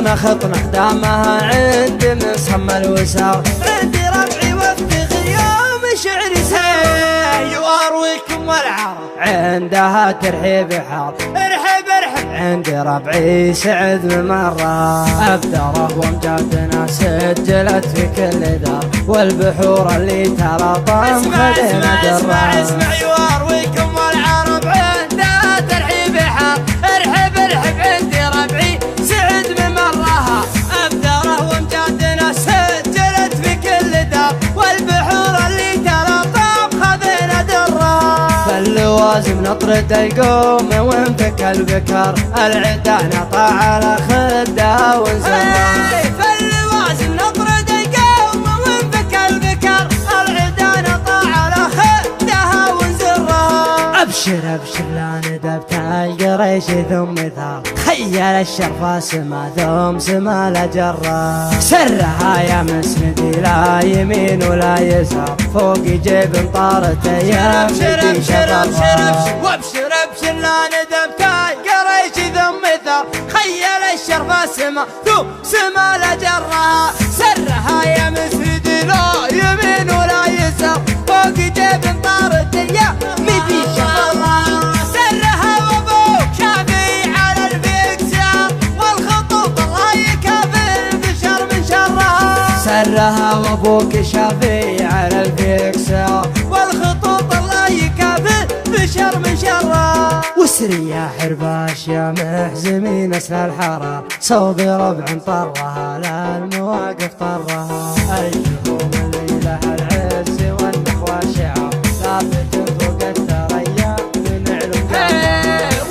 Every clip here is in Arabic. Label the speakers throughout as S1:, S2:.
S1: خطنا خدامها عندي من صم الوسار. عندي ربعي وافتخر يوم شعري سيء وارويكم والعرب عندها ترحيب حار. ارحب ارحب عندي ربعي سعد بمرة أبدره وامجادنا سجلت في كل دار والبحور اللي تلاطم خدنا درة. اسمع يوارويكم والعرب عندها ترحيب حار. ارحب ارحب عندي ربعي سعد بمرها أبدره وامجادنا سجلت في كل دار والبحور اللي تلاطم خذنا درة. فاللوازم نطرد القوم وانفك البكر العدا نطع على خدها ونزرها. فاللوازم نطرد القوم وانفك البكر العدا نطع على خدها ونزرها. ابشر ابشر لا ندبت القريش ثم ثار خيل الشرفة سما ثم سما لجرة. سرها يا مسندي لا يمين ولا يسار فوق جيب طارت يا ابشر ابشر ابشر وابشر ابشر لا ندبت القريش ثم ثار خيل الشرفة سما ثم سما لجرة. سرها يا مسندي لا يمين ولا يسار فوق جيب طارت يا مدي شفرة. سرها وابوك شافي على الفكسار والخطوط الله يكافر بشر من شرها. سرها وابوك شافي على الفكسار والخطوط الله يكافر بشر من شرها. وسري يا حرباش يا محزمين اسل الحرار صوب ربع طرها لا المواقف طرها. الجهوم الليلة العز والنخوة شعار ثابت فوق الثريا من علم.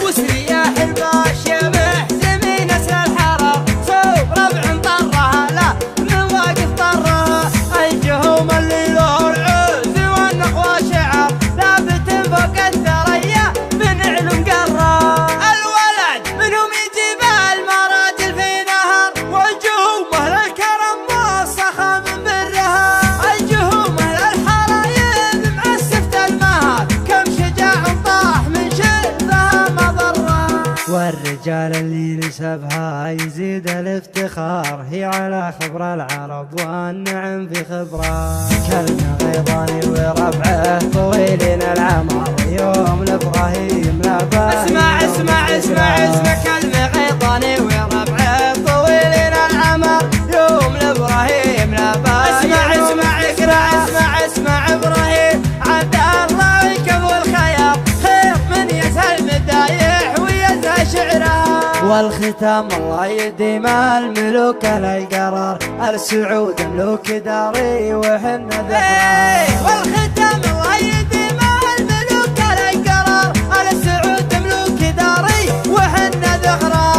S1: وسري يا حرباش يا محزمين اسل الحرار صوب ربع طرها لا المواقف طرها. الجهوم الليلة العز والنخوة شعار ثابت فوق الثريا من علم قرة. الولد منهم يجيب المراجل في نهر والجهوم اهل الكرم والسخا من برها. الجهوم اهل الحرايب معسفة المهر كم شجاع طاح من شرفها مضرة. والرجال اللي نسبها يزيد الافتخار هي على خبر العرب والنعم في خبره. كلنا غيضاني وربعه طويلين العمر يوم لابراهيم لابا. اسمع اسمع اسمع اسمع كلمة غيضاني وربعه طويلين العمر يوم لابراهيم لابا. اسمع اسمع اسمع اسمع اسمع ابراهيم عبد الله يكفو الخيار خيط من يسهل مدايح ويزهى شعرها. والختام الله يديم الملوك القرار السعود ملوك داري وحنا ذكرى. والختام الله يديم الملوك القرار السعود ملوك داري وحنا ذكرى.